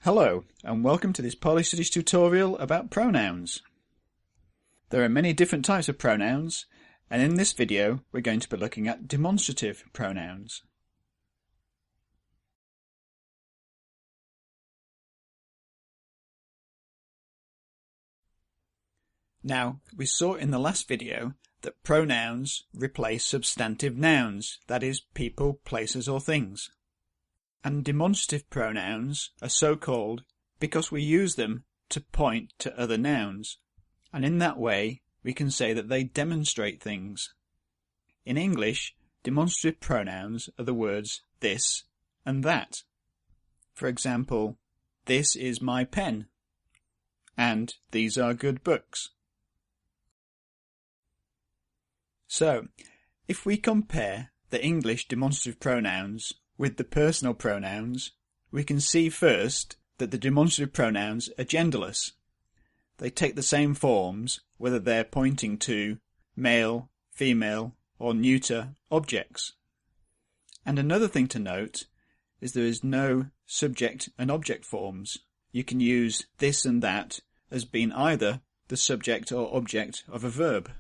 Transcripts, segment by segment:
Hello, and welcome to this Pali-Studies tutorial about pronouns. There are many different types of pronouns, and in this video we're going to be looking at demonstrative pronouns. Now, we saw in the last video that pronouns replace substantive nouns, that is, people, places or things. And demonstrative pronouns are so called because we use them to point to other nouns, and in that way we can say that they demonstrate things. In English, demonstrative pronouns are the words this and that. For example, this is my pen, and these are good books. So, if we compare the English demonstrative pronouns with the personal pronouns, we can see first that the demonstrative pronouns are genderless. They take the same forms whether they're pointing to male, female or neuter objects. And another thing to note is there is no subject and object forms. You can use this and that as being either the subject or object of a verb.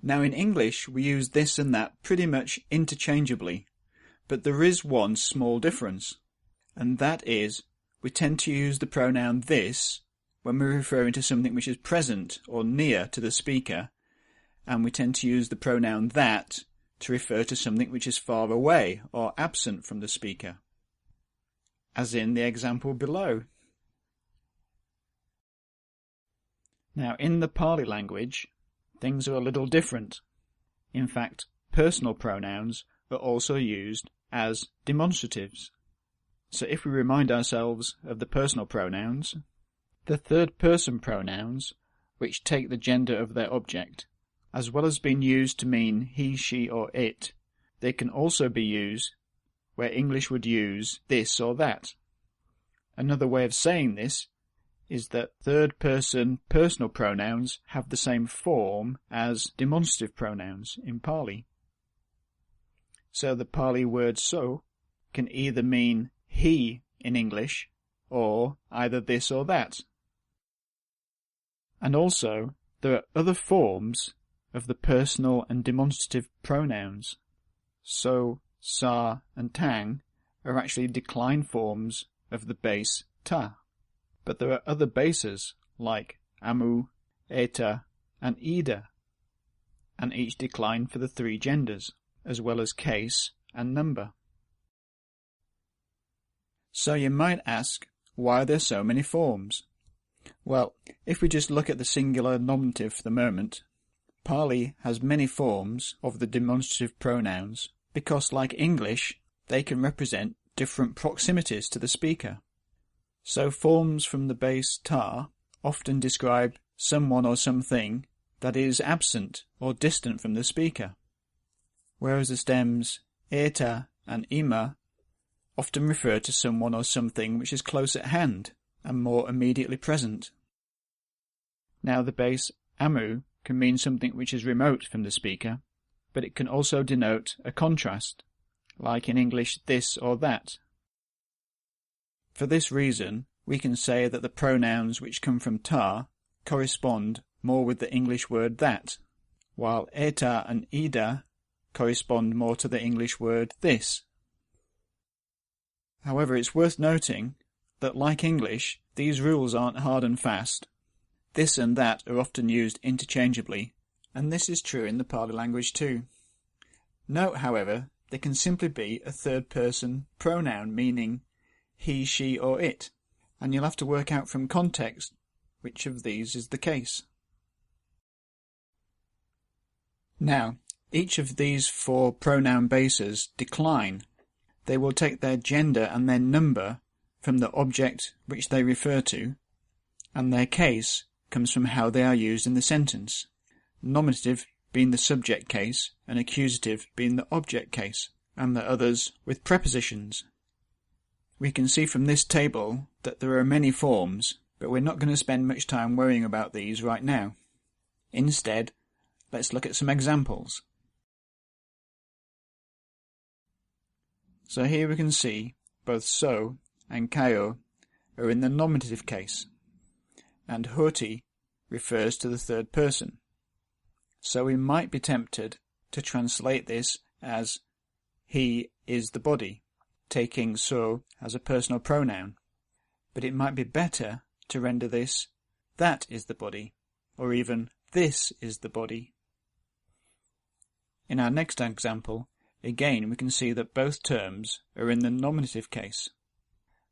Now in English we use this and that pretty much interchangeably. But there is one small difference, and that is we tend to use the pronoun this when we're referring to something which is present or near to the speaker, and we tend to use the pronoun that to refer to something which is far away or absent from the speaker, as in the example below. Now in the Pali language, things are a little different. In fact, personal pronouns are also used as demonstratives. So if we remind ourselves of the personal pronouns, the third person pronouns, which take the gender of their object, as well as being used to mean he, she or it, they can also be used where English would use this or that. Another way of saying this is that third person personal pronouns have the same form as demonstrative pronouns in Pali. So the Pali word so can either mean he in English or either this or that. And also there are other forms of the personal and demonstrative pronouns. So sa and tang are actually decline forms of the base ta. But there are other bases like amu, eta and ida, and each decline for the three genders, as well as case and number. So you might ask, why are there so many forms? Well, if we just look at the singular nominative for the moment, Pali has many forms of the demonstrative pronouns because, like English, they can represent different proximities to the speaker. So forms from the base ta often describe someone or something that is absent or distant from the speaker, whereas the stems eta and ima often refer to someone or something which is close at hand and more immediately present. Now the base amu can mean something which is remote from the speaker, but it can also denote a contrast, like in English this or that. For this reason, we can say that the pronouns which come from ta correspond more with the English word that, while eta and ida correspond more to the English word this. However, it's worth noting that, like English, these rules aren't hard and fast. This and that are often used interchangeably, and this is true in the Pali language too. Note, however, they can simply be a third-person pronoun meaning he, she or it, and you'll have to work out from context which of these is the case. Now, each of these four pronoun bases decline. They will take their gender and their number from the object which they refer to, and their case comes from how they are used in the sentence, nominative being the subject case and accusative being the object case, and the others with prepositions. We can see from this table that there are many forms, but we're not going to spend much time worrying about these right now. Instead, let's look at some examples. So here we can see both so and kayo are in the nominative case, and hoti refers to the third person. So we might be tempted to translate this as he is the body, taking so as a personal pronoun, but it might be better to render this that is the body, or even this is the body. In our next example, again we can see that both terms are in the nominative case.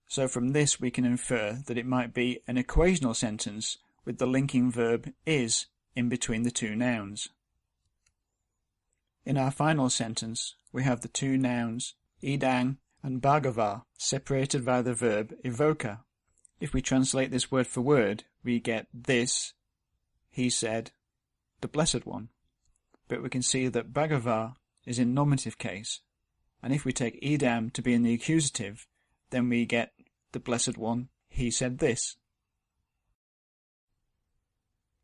So from this we can infer that it might be an equational sentence with the linking verb is in between the two nouns. In our final sentence, we have the two nouns idang and bhagava separated by the verb evoker. If we translate this word for word, we get this, he said, the Blessed One. But we can see that bhagava is in nominative case, and if we take idam to be in the accusative, then we get the Blessed One, he said this.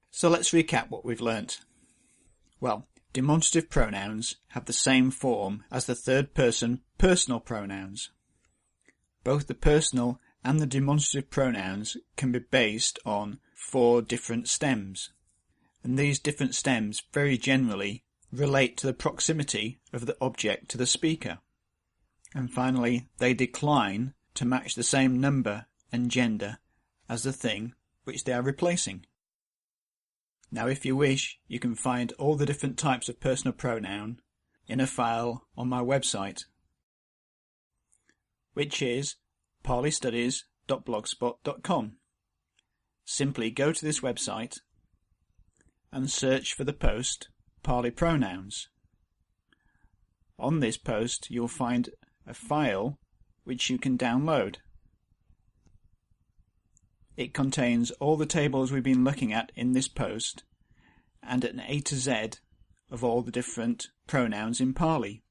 So let's recap what we've learnt. Well, demonstrative pronouns have the same form as the third person personal pronouns. Both the personal and the demonstrative pronouns can be based on 4 different stems, and these different stems very generally relate to the proximity of the object to the speaker. And finally, they decline to match the same number and gender as the thing which they are replacing. Now, if you wish, you can find all the different types of personal pronoun in a file on my website, which is Pali-Studies.blogspot.com. Simply go to this website and search for the post Pali Pronouns. On this post you'll find a file which you can download. It contains all the tables we've been looking at in this post and an A to Z of all the different pronouns in Pali.